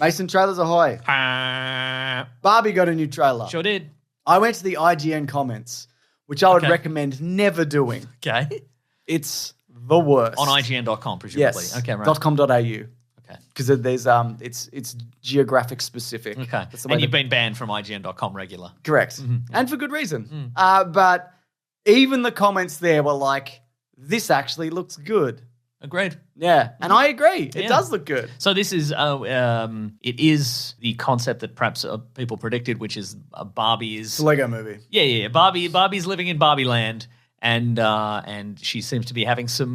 Mason, trailers ahoy. Barbie got a new trailer. Sure did. I went to the IGN comments, which I would recommend never doing. Okay. It's the worst. On IGN.com, presumably. Yes. Okay, right. .com.au. Okay. Because there's it's geographic specific. Okay. That's the way And you've been banned from IGN.com regular. Correct. And for good reason. But even the comments there were like, this actually looks good. Agreed. Yeah. And I agree. It Yeah. does look good. So this is, it is the concept that perhaps people predicted, which is Barbie is... It's a Lego movie. Yeah. Barbie's living in Barbie land, and she seems to be having some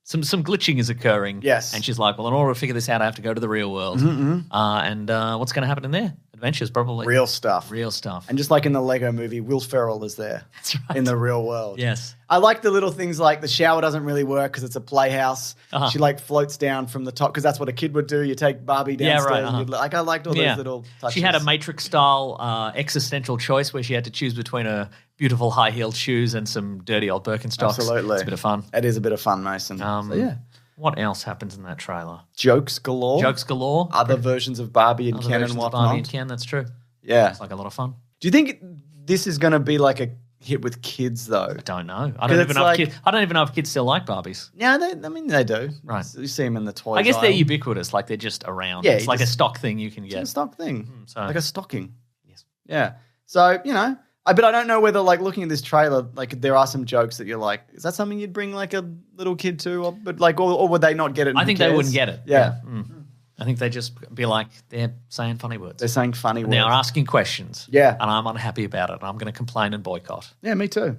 glitching is occurring. Yes. And she's like, well, in order to figure this out, I have to go to the real world. And what's going to happen in there? Adventures, probably. Real stuff. Real stuff. And just like in the Lego movie, Will Ferrell is there. That's right. In the real world. Yes. I like the little things like the shower doesn't really work because it's a playhouse. Uh-huh. She like floats down from the top because that's what a kid would do. You take Barbie downstairs. right, And I liked all those little touches. She had a Matrix-style existential choice where she had to choose between her beautiful high-heeled shoes and some dirty old Birkenstocks. Absolutely. It's a bit of fun. It is a bit of fun, Mason. So, yeah. What else happens in that trailer? Jokes galore. Jokes galore. Other versions of Barbie and Other Ken versions and of whatnot. Barbie and Ken, that's true. Yeah. It's like a lot of fun. Do you think this is going to be like a hit with kids though? I don't know. I don't even know if kids still like Barbies. Yeah, they do. Right. You see them in the toys I guess aisle. they're ubiquitous. Like they're just around. Yeah, it's like a stock thing you can It's get. a stock thing. Like a stocking. Yes. Yeah. So, but I don't know whether, like, looking at this trailer, like, there are some jokes that you're like, is that something you'd bring, like, a little kid to? Or would they not get it? And I think they wouldn't get it. Yeah. I think they just be like, they're saying funny words. They're saying funny words. They're asking questions. Yeah. And I'm unhappy about it. And I'm going to complain and boycott. Yeah, me too.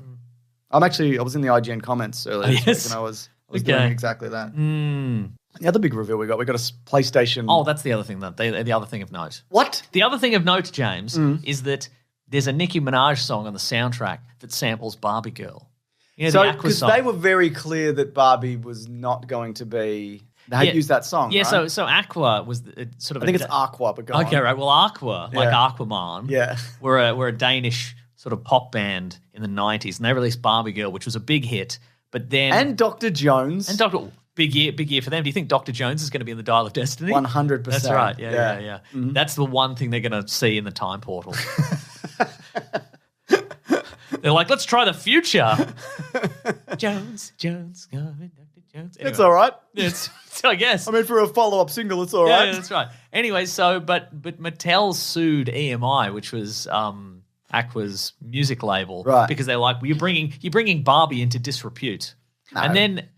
I was in the IGN comments earlier this week, and I was doing exactly that. The other big reveal we got a PlayStation. Oh, that's the other thing. The other thing of note. What? The other thing of note, James, is that there's a Nicki Minaj song on the soundtrack that samples Barbie Girl. You know, So, the Aqua because song. they were very clear that Barbie was not going to be. They had used that song. Yeah, right? so Aqua was sort of. I think it's Aqua, but go on. Okay, right. Well, Aqua, like Aquaman, Yeah. were a Danish sort of pop band in the 90s, and they released Barbie Girl, which was a big hit. But then And Dr. Jones. and big year for them. Do you think Dr. Jones is going to be in the Dial of Destiny? 100%. That's right. Yeah. Mm-hmm. That's the one thing they're going to see in the time portal. They're like, let's try the future. Jones, going Dr. Jones. Anyway, It's all right. It's I guess. I mean, for a follow-up single, it's all right. Yeah, that's right. Anyway, but Mattel sued EMI, which was Aqua's music label, Right. because they're like, well, you're bringing Barbie into disrepute, and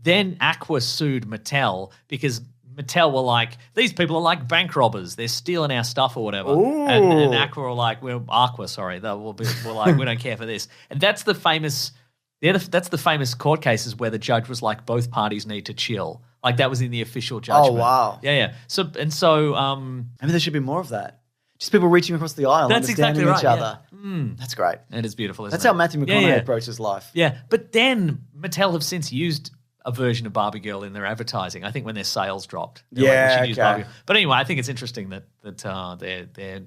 then Aqua sued Mattel because Mattel were like, these people are like bank robbers, they're stealing our stuff or whatever, and Aqua were like, we're like, we don't care for this, and that's the famous. That's the famous court cases where the judge was like, both parties need to chill. Like that was in the official judgment. Oh, wow. Yeah. So Maybe there should be more of that. Just people reaching across the aisle, That's understanding exactly each right, other. That's great. it is beautiful, isn't That's it? how Matthew McConaughey approaches life. Yeah, but then Mattel have since used a version of Barbie Girl in their advertising. I think when their sales dropped. They're like, we should use Barbie Girl. But anyway, I think it's interesting that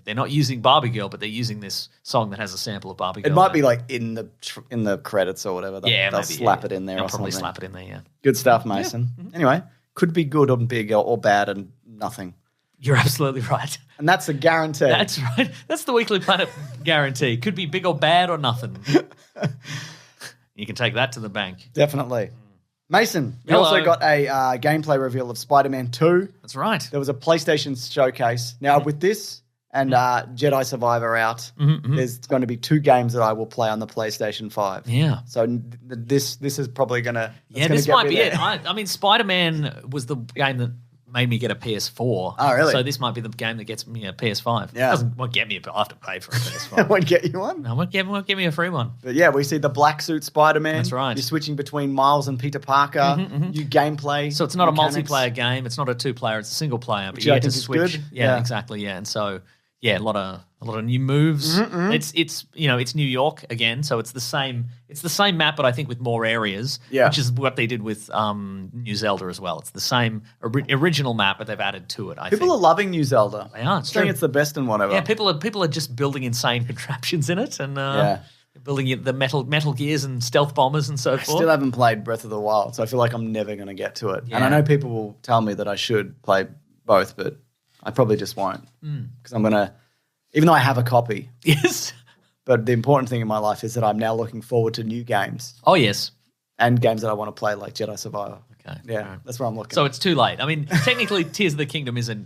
they're not using Barbie Girl, but they're using this song that has a sample of Barbie Girl. It might be like in the credits or whatever. They'll slap it in there. They'll or probably something. slap it in there. Yeah, Good stuff, Mason. Anyway, could be good or big or bad and nothing. you're absolutely right. And that's a guarantee. That's right. That's the Weekly Planet guarantee. Could be big or bad or nothing. You can take that to the bank. Definitely. Mason, we Hello. also got a gameplay reveal of Spider-Man 2. That's right. There was a PlayStation showcase. Now, with this and Jedi Survivor out, there's going to be 2 games that I will play on the PlayStation 5. Yeah. So this is probably going to This might be it. I mean, Spider-Man was the game that made me get a PS4. Oh, really? So this might be the game that gets me a PS5. Yeah. Won't get me, but I have to pay for a PS5. won't get you one. No, won't give me a free one. But yeah, we see the black suit Spider-Man. That's right. You're switching between Miles and Peter Parker. New gameplay. So it's not mechanics. a multiplayer game. It's not a 2-player. It's a single player. But Which you I get to think is switch. good. Yeah, exactly. Yeah, and so a lot of new moves. It's it's New York again, so it's the same map, but I think with more areas. Yeah. Which is what they did with New Zelda as well. It's the same original map, but they've added to it. People are loving New Zelda. They are. It's saying true. it's the best and whatever. Yeah, people are just building insane contraptions in it, and building the metal gears and stealth bombers and so forth. Still haven't played Breath of the Wild, so I feel like I'm never going to get to it. Yeah. And I know people will tell me that I should play both, but I probably just won't because I'm going to, even though I have a copy. Yes. But the important thing in my life is that I'm now looking forward to new games. Oh, yes. And games that I want to play like Jedi Survivor. Okay. Yeah, that's where I'm looking. So it's too late. I mean, technically Tears of the Kingdom is a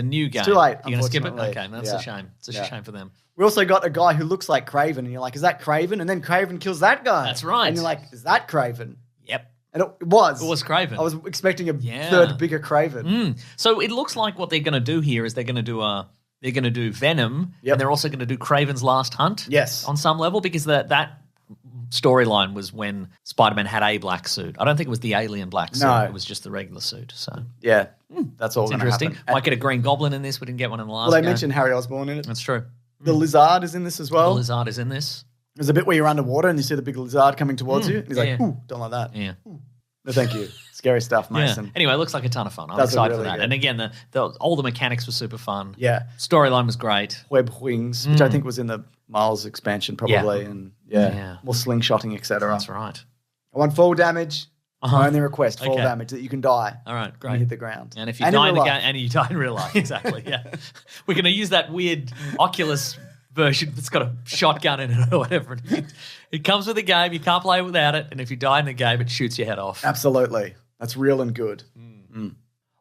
new game. It's too late, You're going to skip it? unfortunately. Okay, that's a shame. It's a shame for them. We also got a guy who looks like Kraven, and you're like, is that Kraven? And then Kraven kills that guy. That's right. And you're like, is that Kraven? Yep. And it was. It was Kraven. I was expecting a third bigger Kraven. So it looks like what they're going to do here is they're going to do Venom, and they're also going to do Kraven's Last Hunt. Yes. On some level, because that storyline was when Spider-Man had a black suit. I don't think it was the alien black suit. No. It was just the regular suit. So Yeah, that's all it's going to interesting. happen. Might get a Green Goblin in this. We didn't get one in the last Well, they game. mentioned Harry Osborn in it. That's true. The lizard is in this as well. The lizard is in this. There's a bit where you're underwater and you see the big lizard coming towards you. And he's like, ooh, don't like that. Yeah. No, thank you. Scary stuff, Mason. Yeah. Anyway, it looks like a ton of fun. I'm Does look excited for really that. good. And again, all the mechanics were super fun. Yeah. Storyline was great. Web wings, which I think was in the Miles expansion probably. Yeah. And Yeah. more slingshotting, etc. That's right. I want fall damage. My only request, fall Okay. damage, that you can die. All right, When great. you hit the ground. And if you in die in the real game, life. and you die in real life, exactly, yeah. We're going to use that weird Oculus version that's got a shotgun in it or whatever. It comes with the game. You can't play without it. And if you die in the game, it shoots your head off. Absolutely. That's real and good.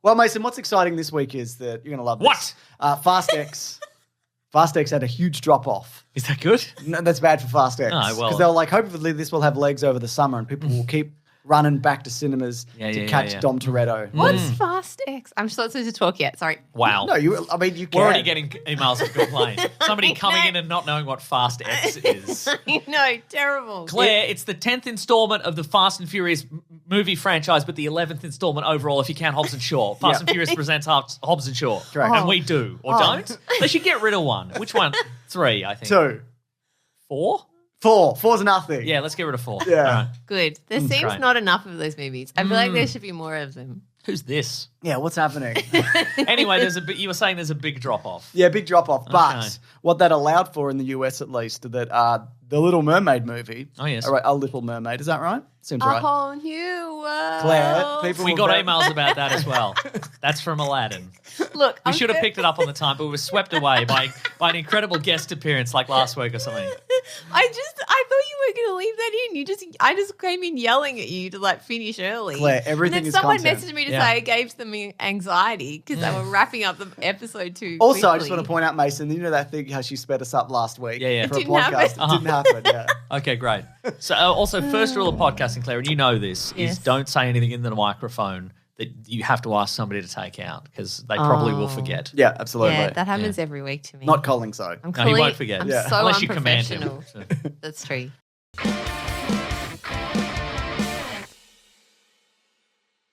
Well, Mason, what's exciting this week is that you're going to love this. What? Fast X. Fast X had a huge drop-off. Is that good? No, that's bad for Fast X. Oh, well. Because they were like, hopefully this will have legs over the summer and people will keep running back to cinemas to catch Dom Toretto. What's Fast X? I'm just not supposed to talk yet. Sorry. Wow. No, you can. We're already getting emails of complaints. Somebody coming in and not knowing what Fast X is. No, terrible. Claire, it's the 10th installment of the Fast and Furious movie franchise, but the 11th installment overall if you count Hobbs and Shaw. Fast and Furious presents Hobbs and Shaw. Correct. And we do. Or don't. They should get rid of one. Which one? 3, I think. 2. 4? 4. 4's nothing. Yeah, let's get rid of 4. Yeah. All right. Good. There seems great. not enough of those movies. I feel like there should be more of them. Who's this? Yeah, what's happening? Anyway, you were saying there's a big drop-off. Yeah, big drop-off. But Okay. what that allowed for in the US at least, that the Little Mermaid movie. Oh, yes. All right, A Little Mermaid. Is that right? Seems A right. whole new world. Claire, people We were got very- emails about that as well. That's from Aladdin. Look, We should have picked it up on the time, but we were swept away by an incredible guest appearance like last week or something. I thought you were going to leave that in. I just came in yelling at you to like finish early. Claire, everything and then is someone content. messaged me to Yeah. say it gave them anxiety because they were wrapping up the episode too Also, I just quickly. want to point out, Mason, you know that thing how she sped us up last week Yeah. for a Didn't podcast? happen. It didn't happen, yeah. Okay, great. So also, first rule of podcasting, Claire, and you know this, is Yes. don't say anything in the microphone that you have to ask somebody to take out because they probably will forget. Yeah, absolutely. Yeah, that happens every week to me. Not Colling so. I'm No, he calling won't it- forget. I'm Yeah. so Unless you command him. unprofessional. That's true.